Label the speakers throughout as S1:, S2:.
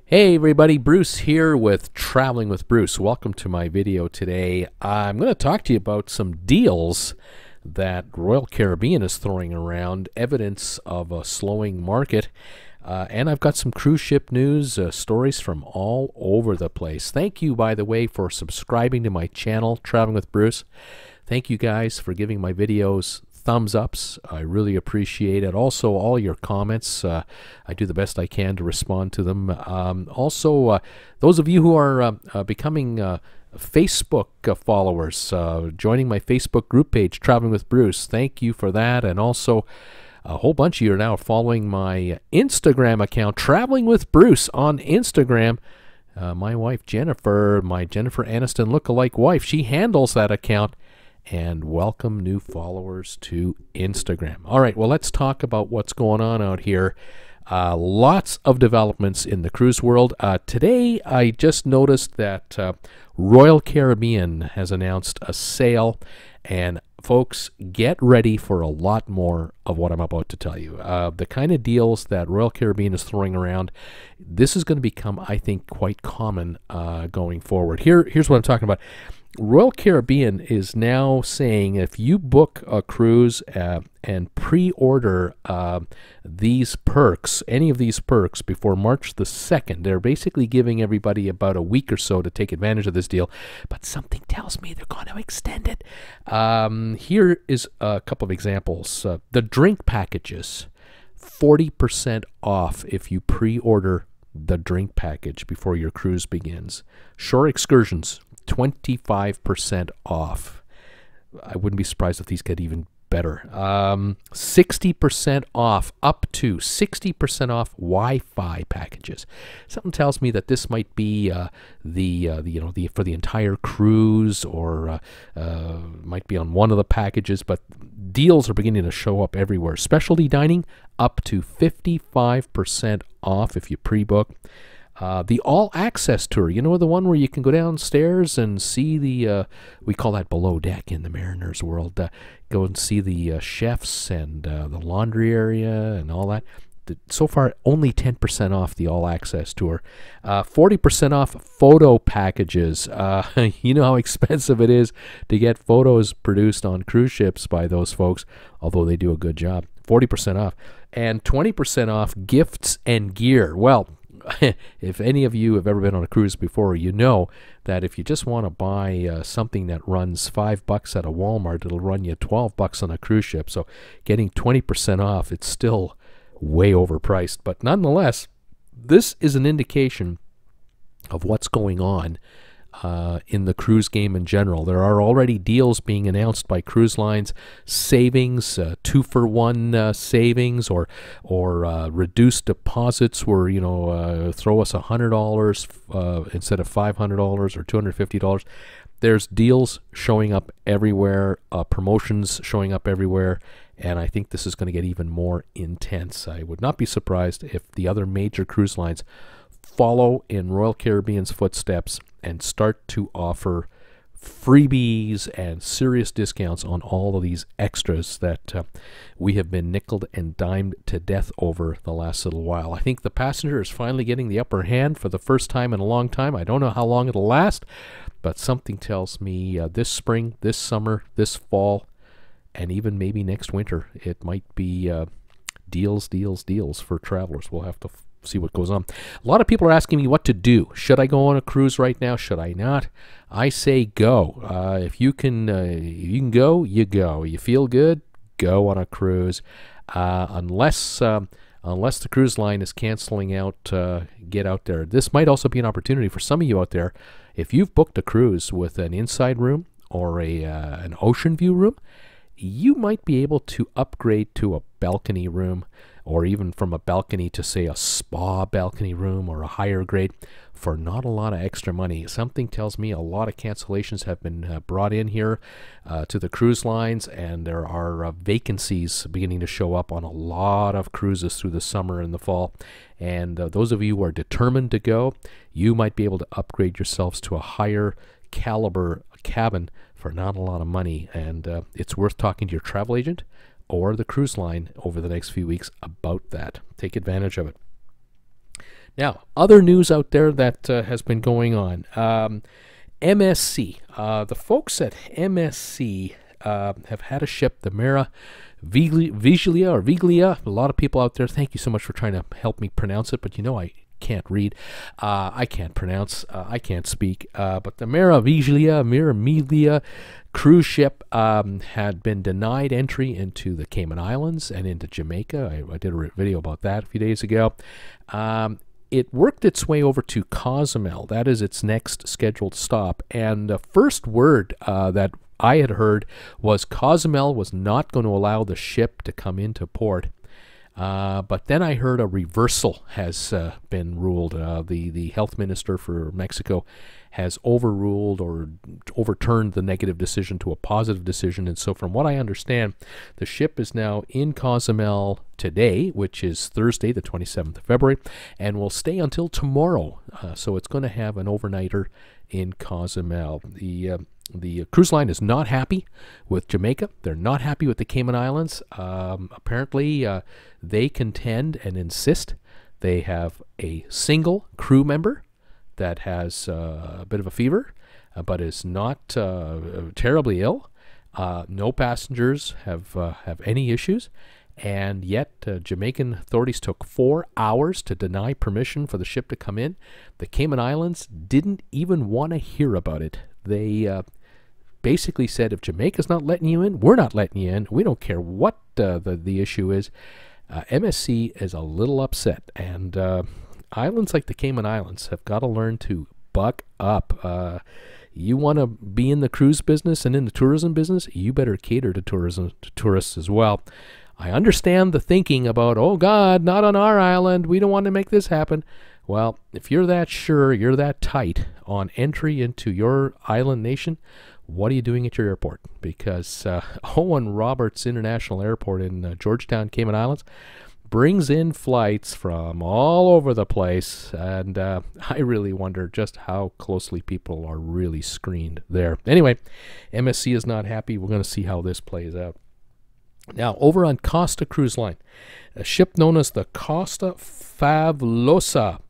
S1: Hey everybody, Bruce here with Traveling with Bruce. Welcome to my video today. I'm going to talk to you about some deals that Royal Caribbean is throwing around, evidence of a slowing market, and I've got some cruise ship news, stories from all over the place. Thank you, by the way, for subscribing to my channel, Traveling with Bruce. Thank you guys for giving my videos thumbs ups. I really appreciate it. Also, all your comments. I do the best I can to respond to them. Also, those of you who are becoming Facebook followers, joining my Facebook group page, Traveling with Bruce, thank you for that. And also, a whole bunch of you are now following my Instagram account, Traveling with Bruce on Instagram. My wife, Jennifer, my Jennifer Aniston lookalike wife, she handles that account. And welcome new followers to Instagram. All right, well, let's talk about what's going on out here. Lots of developments in the cruise world. Today, I just noticed that Royal Caribbean has announced a sale, and folks, get ready for a lot more of what I'm about to tell you. The kind of deals that Royal Caribbean is throwing around, this is going to become, I think, quite common going forward. Here's what I'm talking about. Royal Caribbean is now saying if you book a cruise and pre-order these perks, any of these perks, before March the 2nd, they're basically giving everybody about a week or so to take advantage of this deal, but something tells me they're going to extend it. Here is a couple of examples. The drink packages, 40% off if you pre-order the drink package before your cruise begins. Shore excursions, 25% off. I wouldn't be surprised if these get even better. 60% off, up to 60% off Wi-Fi packages. Something tells me that this might be for the entire cruise, or might be on one of the packages. But deals are beginning to show up everywhere. Specialty dining, up to 55% off if you pre-book. The all-access tour, you know, the one where you can go downstairs and see the, we call that below deck in the Mariners world, go and see the chefs and the laundry area and all that. So far, only 10% off the all-access tour. 40% off photo packages. You know how expensive it is to get photos produced on cruise ships by those folks, although they do a good job. 40% off. And 20% off gifts and gear. Well, if any of you have ever been on a cruise before, you know that if you just want to buy something that runs $5 at a Walmart, it'll run you $12 on a cruise ship. So getting 20% off, it's still way overpriced. But nonetheless, this is an indication of what's going on in the cruise game in general. There are already deals being announced by cruise lines, savings, 2-for-1 savings, or reduced deposits where, you know, throw us $100 instead of $500 or $250. There's deals showing up everywhere, promotions showing up everywhere, and I think this is going to get even more intense. I would not be surprised if the other major cruise lines follow in Royal Caribbean's footsteps and start to offer freebies and serious discounts on all of these extras that we have been nickeled and dimed to death over the last little while. I think the passenger is finally getting the upper hand for the first time in a long time. I don't know how long it'll last, but something tells me this spring, this summer, this fall, and even maybe next winter, it might be deals, deals, deals for travelers. We'll have to see what goes on. A lot of people are asking me what to do. Should I go on a cruise right now? Should I not? I say go. If you can go, you go. You feel good, go on a cruise. Unless the cruise line is canceling out, get out there. This might also be an opportunity for some of you out there. If you've booked a cruise with an inside room or an ocean view room, you might be able to upgrade to a balcony room, or even from a balcony to, say, a spa balcony room or a higher grade for not a lot of extra money. Something tells me a lot of cancellations have been brought in here to the cruise lines, and there are vacancies beginning to show up on a lot of cruises through the summer and the fall. And those of you who are determined to go, you might be able to upgrade yourselves to a higher caliber cabin for not a lot of money. And it's worth talking to your travel agent or the cruise line over the next few weeks about that. Take advantage of it. Now, other news out there that has been going on. MSC. The folks at MSC have had a ship, the Mera Vigilia or Viglia. A lot of people out there, thank you so much for trying to help me pronounce it, but you know I can't read. I can't pronounce. I can't speak. But the Mera Vigilia cruise ship had been denied entry into the Cayman Islands and into Jamaica. I did a video about that a few days ago. It worked its way over to Cozumel. That is its next scheduled stop. And the first word that I had heard was Cozumel was not going to allow the ship to come into port. But then I heard a reversal has been ruled. The health minister for Mexico has overruled or overturned the negative decision to a positive decision. And so from what I understand, the ship is now in Cozumel today, which is Thursday, the 27th of February, and will stay until tomorrow. So it's going to have an overnighter in Cozumel. The cruise line is not happy with Jamaica. They're not happy with the Cayman Islands. Apparently, they contend and insist they have a single crew member that has a bit of a fever, but is not terribly ill. No passengers have any issues. And yet, Jamaican authorities took 4 hours to deny permission for the ship to come in. The Cayman Islands didn't even want to hear about it. They basically said, if Jamaica's not letting you in, we're not letting you in. We don't care what the issue is. MSC is a little upset. And islands like the Cayman Islands have got to learn to buck up. You want to be in the cruise business and in the tourism business, you better cater to tourists as well. I understand the thinking about, oh God, not on our island, we don't want to make this happen. Well, if you're that sure, you're that tight on entry into your island nation, what are you doing at your airport? Because Owen Roberts International Airport in Georgetown, Cayman Islands, brings in flights from all over the place, and I really wonder just how closely people are really screened there. Anyway, MSC is not happy. We're going to see how this plays out. Now, over on Costa Cruise Line, a ship known as the Costa Fabulosa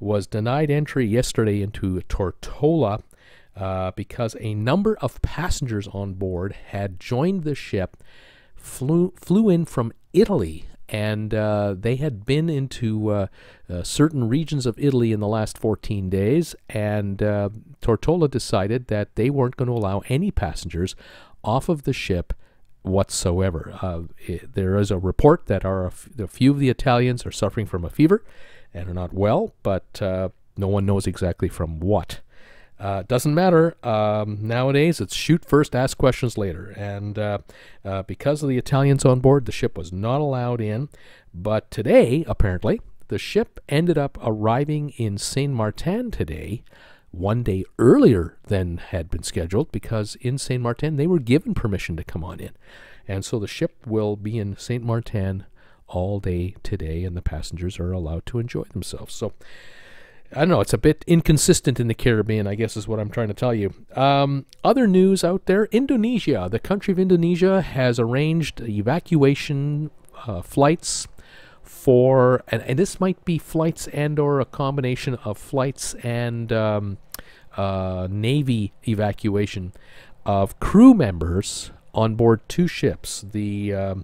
S1: was denied entry yesterday into Tortola because a number of passengers on board had joined the ship, flew in from Italy, and they had been into certain regions of Italy in the last 14 days, and Tortola decided that they weren't going to allow any passengers off of the ship whatsoever. There is a report that a few of the Italians are suffering from a fever and are not well, but no one knows exactly from what. Doesn't matter. Nowadays, it's shoot first, ask questions later. And because of the Italians on board, the ship was not allowed in. But today, apparently, the ship ended up arriving in Saint Martin today, one day earlier than had been scheduled, because in Saint Martin they were given permission to come on in. And so the ship will be in Saint Martin all day today, and the passengers are allowed to enjoy themselves. So I don't know, it's a bit inconsistent in the Caribbean, I guess is what I'm trying to tell you. Other news out there, Indonesia. The country of Indonesia has arranged evacuation flights for, and this might be flights and or a combination of flights and Navy evacuation of crew members on board 2 ships. The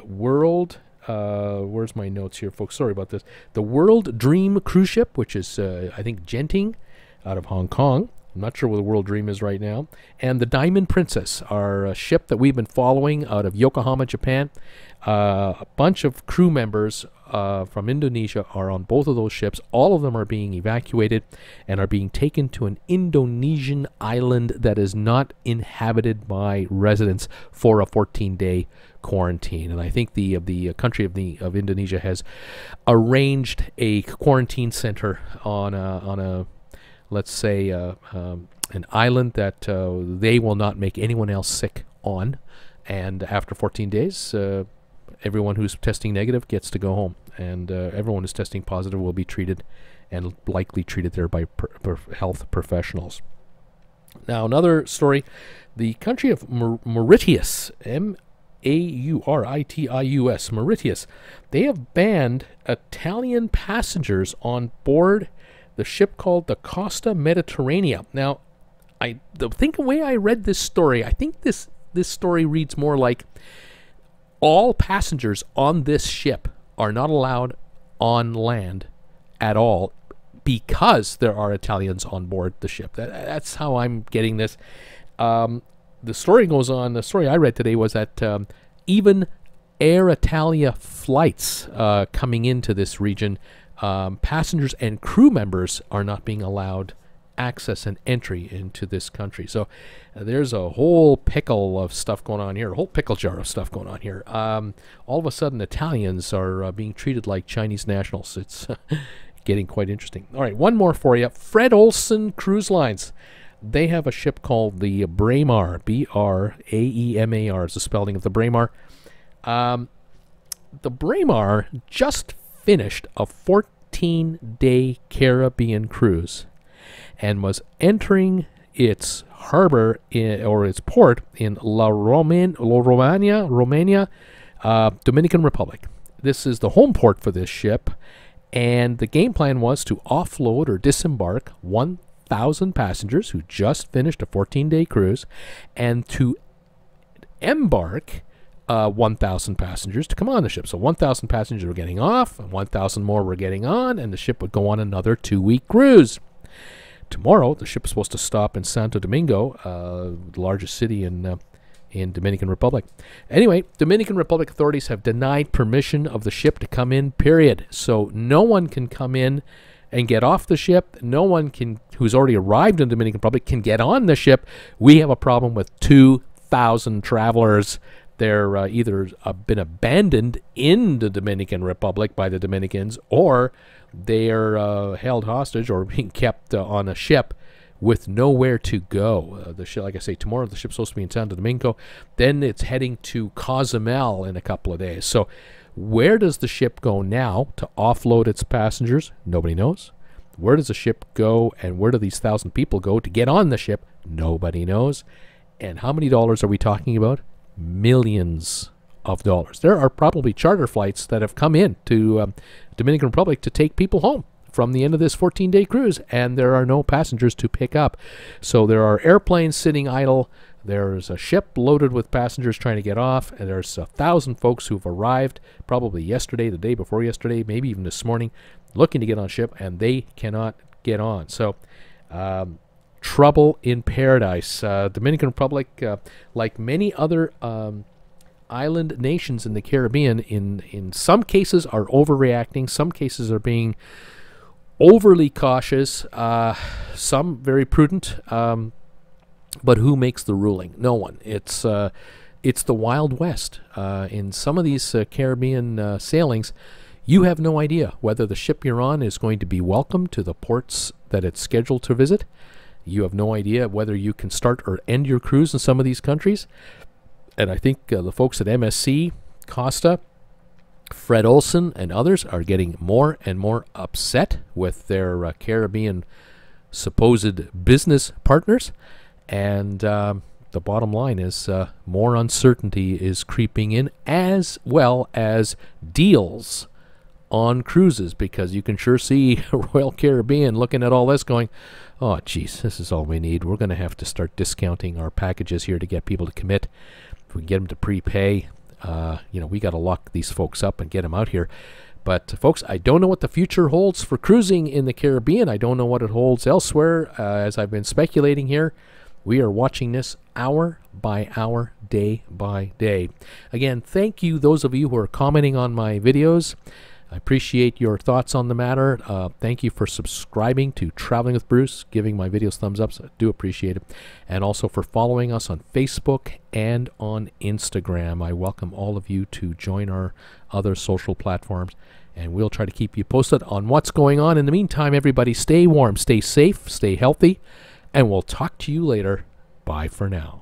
S1: World, where's my notes here, folks? Sorry about this. The World Dream cruise ship, which is, I think, Genting out of Hong Kong. I'm not sure where the World Dream is right now. And the Diamond Princess, our ship that we've been following out of Yokohama, Japan. A bunch of crew members from Indonesia are on both of those ships. All of them are being evacuated and are being taken to an Indonesian island that is not inhabited by residents for a 14-day quarantine. And I think the country of Indonesia has arranged a quarantine center on a let's say an island that they will not make anyone else sick on. And after 14 days, everyone who's testing negative gets to go home, and everyone who's testing positive will be treated and likely treated there by health professionals. Now, another story, the country of Mauritius, Mauritius, Mauritius. They have banned Italian passengers on board the ship called the Costa Mediterranea. Now, the way I read this story, I think this story reads more like all passengers on this ship are not allowed on land at all because there are Italians on board the ship. That's how I'm getting this. The story goes on. The story I read today was that even Air Italia flights coming into this region, passengers and crew members are not being allowed access and entry into this country. So there's a whole pickle of stuff going on here, a whole pickle jar of stuff going on here. All of a sudden, Italians are being treated like Chinese nationals. It's getting quite interesting. All right, one more for you. Fred Olsen Cruise Lines. They have a ship called the Braemar, B-R-A-E-M-A-R is the spelling of the Braemar. The Braemar just finished a 14-day Caribbean cruise and was entering its harbor or its port in Romania, Dominican Republic. This is the home port for this ship, and the game plan was to offload or disembark 1,000 passengers who just finished a 14-day cruise, and to embark 1,000 passengers to come on the ship. So 1,000 passengers were getting off, and 1,000 more were getting on, and the ship would go on another 2-week cruise. Tomorrow, the ship is supposed to stop in Santo Domingo, the largest city in Dominican Republic. Anyway, Dominican Republic authorities have denied permission of the ship to come in, period. So no one can come in and get off the ship. No one can, who's already arrived in Dominican Republic, can get on the ship. We have a problem with 2,000 travelers. They're either been abandoned in the Dominican Republic by the Dominicans, or they're held hostage or being kept on a ship with nowhere to go. The ship, like I say, tomorrow the ship's supposed to be in Santo Domingo. Then it's heading to Cozumel in a couple of days. So where does the ship go now to offload its passengers? Nobody knows. Where does the ship go, and where do these 1,000 people go to get on the ship? Nobody knows. And how many dollars are we talking about? Millions of dollars. There are probably charter flights that have come in to Dominican Republic to take people home from the end of this 14-day cruise, and there are no passengers to pick up. So there are airplanes sitting idle. There's a ship loaded with passengers trying to get off, and there's 1,000 folks who've arrived probably yesterday, the day before yesterday, maybe even this morning, looking to get on ship, and they cannot get on. So trouble in paradise. Dominican Republic, like many other island nations in the Caribbean, in some cases are overreacting. Some cases are being overly cautious. Some very prudent. But who makes the ruling? No one. It's the Wild West. In some of these Caribbean sailings, you have no idea whether the ship you're on is going to be welcome to the ports that it's scheduled to visit. You have no idea whether you can start or end your cruise in some of these countries. And I think the folks at MSC, Costa, Fred Olsen, and others are getting more and more upset with their Caribbean supposed business partners. And the bottom line is more uncertainty is creeping in, as well as deals on cruises, because you can sure see Royal Caribbean looking at all this going, oh, geez, this is all we need. We're going to have to start discounting our packages here to get people to commit. If we can get them to prepay, we got to lock these folks up and get them out here. But, folks, I don't know what the future holds for cruising in the Caribbean. I don't know what it holds elsewhere. As I've been speculating here, we are watching this hour by hour, day by day. Again, thank you, those of you who are commenting on my videos. I appreciate your thoughts on the matter. Thank you for subscribing to Traveling with Bruce, giving my videos thumbs up. So I do appreciate it. And also for following us on Facebook and on Instagram. I welcome all of you to join our other social platforms, and we'll try to keep you posted on what's going on. In the meantime, everybody, stay warm, stay safe, stay healthy, and we'll talk to you later. Bye for now.